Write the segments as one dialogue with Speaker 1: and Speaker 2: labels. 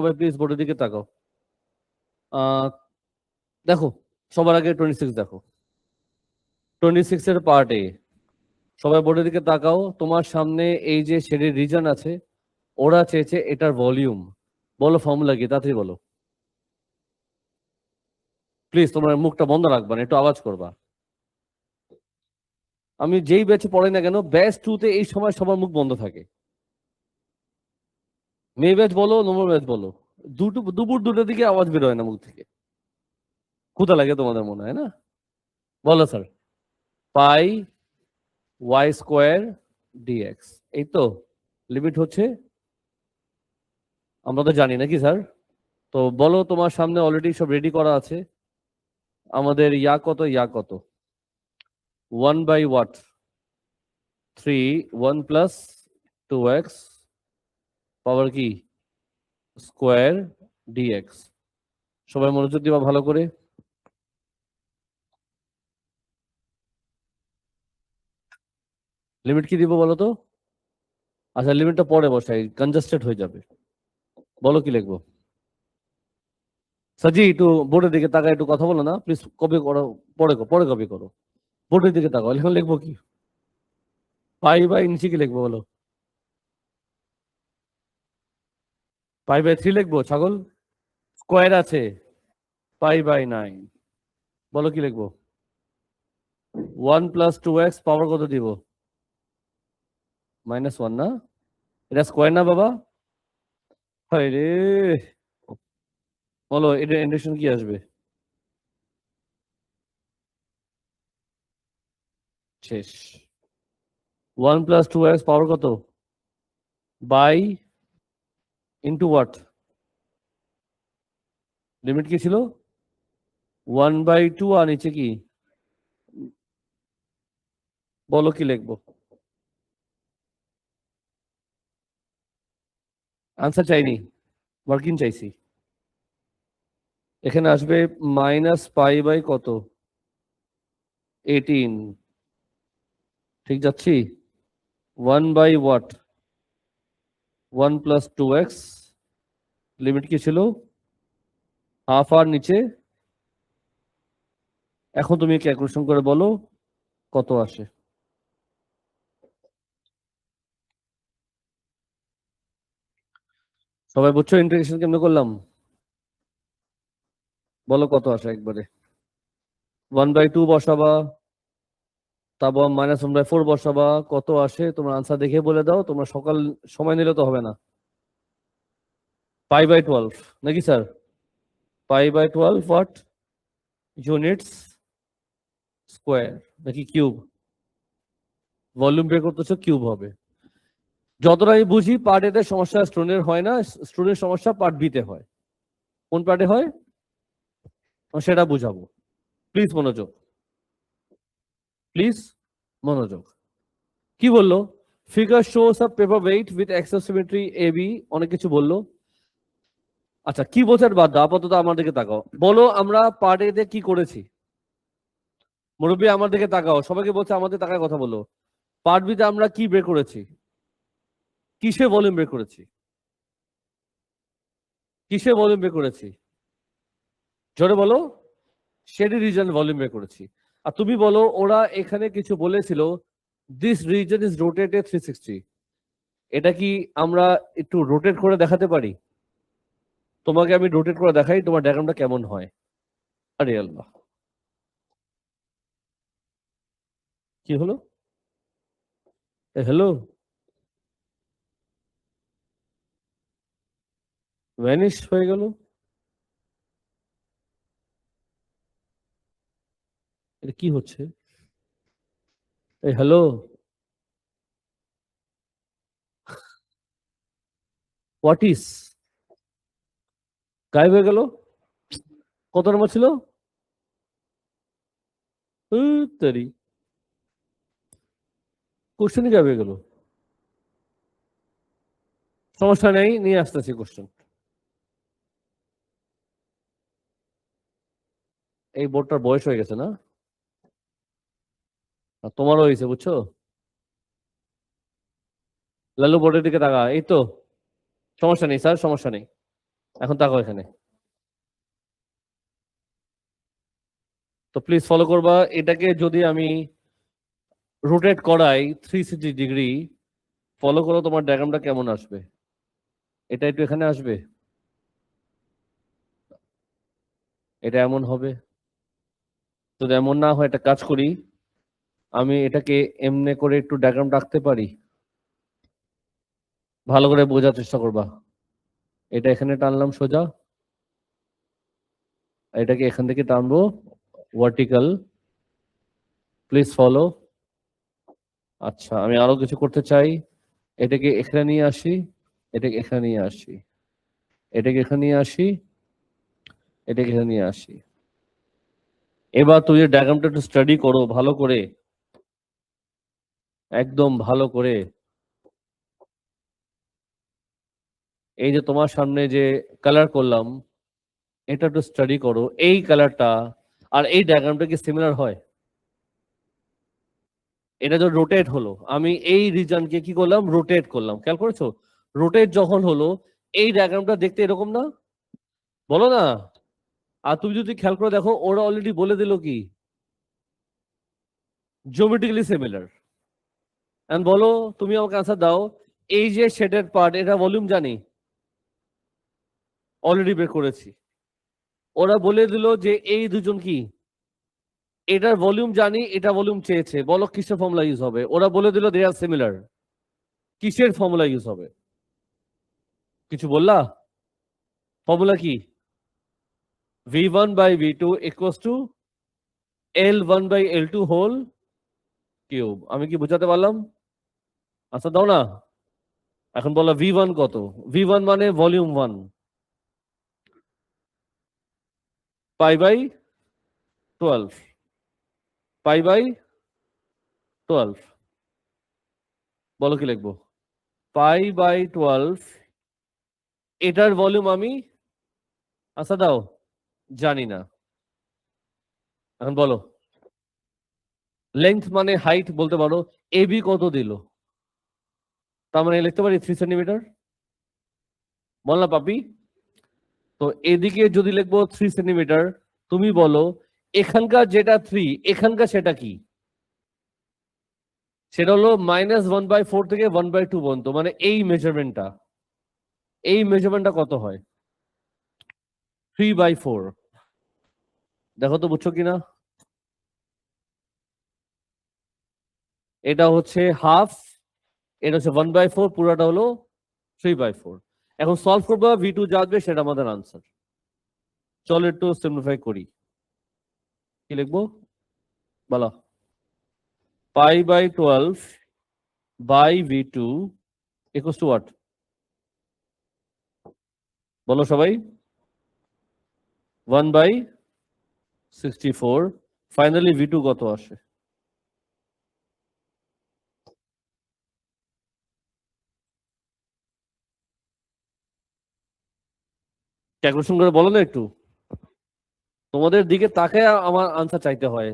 Speaker 1: সবাই প্লিজ বোর্ডের দিকে তাকাও। দেখো সবার আগে 26 দেখো, 26 এর পার্ট এ। সবাই বোর্ডের দিকে তাকাও। তোমার সামনে এই যে শেডের রিজন আছে, ওরা চেয়েছে এটার ভলিউম। বলো ফর্মুলা কি, তাড়াতাড়ি বলো প্লিজ। তোমার মুখটা বন্ধ রাখবা না, একটু আওয়াজ করবা। আমি যেই ব্যাচে পড়াই না কেন, ব্যাচ 2 তে এই সময় সবার মুখ বন্ধ থাকে। মেয়ে ব্যাচ বলো, নম্বর ব্যাচ বলো, দুপুর 2টার দিকে আওয়াজ বের হয় না মুখ থেকে। ক্ষুধা লাগে তোমাদের মনে হয় না? বলো স্যার। পাই ওয়াই স্কোয়ার ডিএক্স, এই তো লিমিট হচ্ছে। আমরা তো জানি নাকি স্যার? তো বলো, তোমার সামনে অলরেডি সব রেডি করা আছে। আমাদের ইয়া কত, ইয়া কত? 1 বাই হোয়াট? 3, 1 প্লাস 2x পাওয়ার কি স্কোয়ার ডিএক্স। সবাই মনোযোগ দিবা ভালো করে। লিমিট কি দিব বলো তো? আচ্ছা লিমিটটা পরে বসাই, কনজাস্টেড হয়ে যাবে। বলো কি লিখবো? সাজি একটু বোর্ডের দিকে তাকায়, একটু কথা বলো না প্লিজ। কপি করো, পরে কপি করো। বোর্ডের দিকে তাকাও। এখন লিখবো কি? পাই বাই নিচে কি লিখবো বলো? পাই বাই 3 লিখবো ছাগল? স্কোয়ার আছে, পাই বাই 9। বলো কি লিখবো? 1 প্লাস 2x পাওয়ার কত দিব? -1 না? এটা স্কোয়ার না বাবা? হায় রে, বলো এটা ইন্ডাকশন কি আসবে? শেষ। 1 প্লাস 2x পাওয়ার কত? By into what? লিমিট কি ছিল? 1/2 আর নিচে কি? বলো কি লিখবো? আনসার চাইনি, ওয়ার্কিং চাইছি। এখানে আসবে -পাই বাই কত? 18। ঠিক যাচ্ছি? 1 by what? 1 plus 2x। Limit কি ছিল? হাফ আর নিচে। এখন তুমি ক্যালকুলেশন করে বলো কত আসে। সবাই বুঝছো ইন্টিগ্রেশন কেমনে করলাম? বলো কত আসে একবারে। 1/2 বসাবা, তারপর -1/4 বসাবা, কত আসে তোমার আনসার দেখে বলে দাও। তোমরা সকাল সময় নিলে তো হবে না। π/12 নাকি স্যার? π/12 হোয়াট? ইউনিটস স্কোয়ার নাকি কিউব? ভলিউম বের করতেছো, কিউব হবে। যতটা আমি বুঝি পার্ট এতে সমস্যা স্টুডেন্টের হয় না, স্টুডেন্টের সমস্যা পার্ট বিতে হয়। কোন পার্টে হয় সেটা বুঝাবো। প্লিজ মনোযোগ, প্লিজ মনোযোগ। কি বললো? Figure shows a paper weight with axis symmetry A B, অনেক কিছু বললো। আচ্ছা কি বোঝার বাদ দাও, আপাতত আমার দিকে তাকাও। বলো আমরা পার্ট এতে কি করেছি? মুরব্বী আমার দিকে তাকাও, সবাইকে বলছে আমাদের তাকায় কথা বলো। পার্ট বিতে আমরা কি বের করেছি? কিসে ভলিউম বের করেছি? কিসে ভলিউম বের করেছি? জোরে বলো। শেডি রিজন ভলিউম বের করেছি। আর তুমি বলো, ওরা এখানে কিছু বলেছিল দিস রিজন ইজ রোটেটেড 360। এটা কি আমরা একটু রোটেট করে দেখাতে পারি? তোমাকে আমি রোটেট করে দেখাই, তোমার ডায়াগ্রামটা কেমন হয়। আরে আল্লাহ, কি হলো? হ্যালো, ভ্যানিশ হয়ে গেল। এটা কি হচ্ছে? এই হ্যালো, হোয়াট ইজ গায়েব হয়ে গেল? কত নম্বর ছিল? তারি কোশ্চেনই গায়েব হয়ে গেল। সমস্যা নেই, নিয়ে আসতেছি কোশ্চেন। এই বোর্ডটার বয়স হয়ে গেছে না? আর তোমারও হয়েছে বুঝছো। লালু বোর্ডের দিকে তাকা, এই তো। সমস্যা নেই স্যার, সমস্যা নেই। এখন তাকাও এখানে, তো প্লিজ ফলো করবা। এটাকে যদি আমি রোটেট করাই 360 ডিগ্রি, ফলো করো তোমার ডায়াগ্রামটা কেমন আসবে। এটা একটু এখানে আসবে, এটা এমন হবে। যদি এমন না হয়, একটা কাজ করি, আমি এটাকে এমনি করে একটু ডায়াগ্রাম রাখতে পারি। ভালো করে বোঝার চেষ্টা করবা। এটা এখানে টানলাম সোজা, এটাকে এখান থেকে টানবো ভার্টিক্যাল। Please follow. আচ্ছা, আমি আরো কিছু করতে চাই। এটাকে এখানে নিয়ে আসি, এটাকে এখানে নিয়ে আসি, এটাকে এখানে নিয়ে আসি, এটাকে এখানে নিয়ে আসি। এবার তুমি ডায়াগ্রামটা একটু স্টাডি করো ভালো করে, একদম ভালো করে। এই যে তোমার সামনে যে কালার করলাম, এটা একটু স্টাডি করো। এই কালারটা আর এই ডায়াগ্রামটা কি সিমিলার হয়? এটা তো রোটেট হলো, আমি এই রিজনকে কি করলাম, রোটেট করলাম। খেয়াল করেছো? রোটেট যখন হলো, এই ডায়াগ্রামটা দেখতে এরকম না? বলো না। আর তুমি যদি খেয়াল করে দেখো, ওরা অলরেডি বলে দিল কি, জিওমেট্রিক্যালি সিমিলার। এন্ড বলো, তুমি আমাকে আনসার দাও, এই যে শেডেড পার্ট, এটা ভলিউম জানি, অলরেডি বের করেছি। ওরা বলে দিল যে এই দুজন কি, এটার ভলিউম জানি, এটা ভলিউম চেয়েছে, বলো কিসের ফর্মুলা ইউজ হবে? ওরা বলে দিল দে আর সিমিলার, কিসের ফর্মুলা ইউজ হবে? কিছু বললা? ফর্মুলা কি? V1/V2 equals to L1/L2 whole cube. আমি কি বোঝাতে পারলাম? আচ্ছা দাও না। এখন বলো V1 কত? V1 মানে ভলিউম 1, π/12, π/12। বলো কি লিখবো? π/12। এটার ভলিউম আমি, আচ্ছা দাও, জানি না। এখন বলো, লেন্থ মানে হাইট বলতে পারো। এবি কত দিল? তার মানে লিখতে পারি 3 সেন্টিমিটার। বল না পাপি। তো এদিকে যদি লিখবো 3 সেন্টিমিটার, তুমি বলো এখানকার যেটা 3, এখানকার সেটা কি? সেটা হলো -1/4 থেকে 1/2 পর্যন্ত, মানে এই মেজারমেন্টটা, এই মেজারমেন্টটা কত হয়? 3/4। দেখো তো বুঝছো কিনা। এটা হচ্ছে হাফ, এটা হচ্ছে 1/4, পুরোটা হলো 3/4। এখন সলভ করবো, V2 যা আসবে সেটা আমাদের আনসার। চলো একটু সিম্পলিফাই করি। কি লিখবো বলো? π/12/V2 equals to what? বলো সবাই। 1/64। ফাইনালি V2 কত আসে? ক্যালকুলেশন করে বলো না একটু। তোমাদের দিকে তাকায় আমার আনসার চাইতে হয়।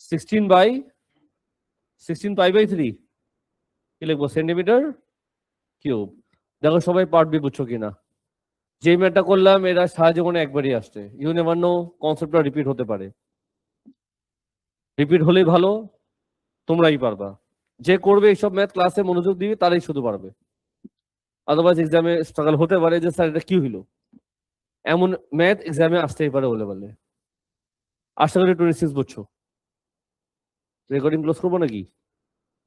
Speaker 1: 16 π/3 কি লিখবো? Centimetre cube. দেখো সবাই পার্ট বি বুঝছো কিনা। যে ম্যাথটা করলাম এরা সারা জীবনে একবারই আসছে, ইউ নেভার নো, কনসেপ্টটা রিপিট হতে পারে। রিপিট হলেই ভালো, তোমরাই পারবা। যে করবে এইসব ম্যাথ, ক্লাসে মনোযোগ দিবে, তারাই শুধু পারবে। আদারওয়াইজ এক্সামে স্ট্রাগল হতে পারে যে স্যার এটা কি হইলো। এমন ম্যাথ এক্সামে আসতেই পারে বলে বলে। আশা করি 26 বুঝছো। রেকর্ডিং ক্লোজ করবো নাকি?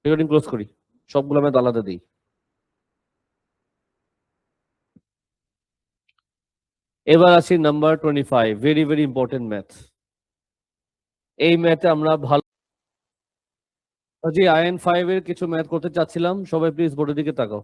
Speaker 1: রেকর্ডিং ক্লোজ করি, সবগুলো ম্যাথ আলাদা দিই। এবার আসি number 25, very very important math. এই ম্যাথে আমরা ভালো, জি IN5 এর কিছু ম্যাথ করতে চাচ্ছিলাম। সবাই প্লিজ বোর্ডের দিকে তাকাও।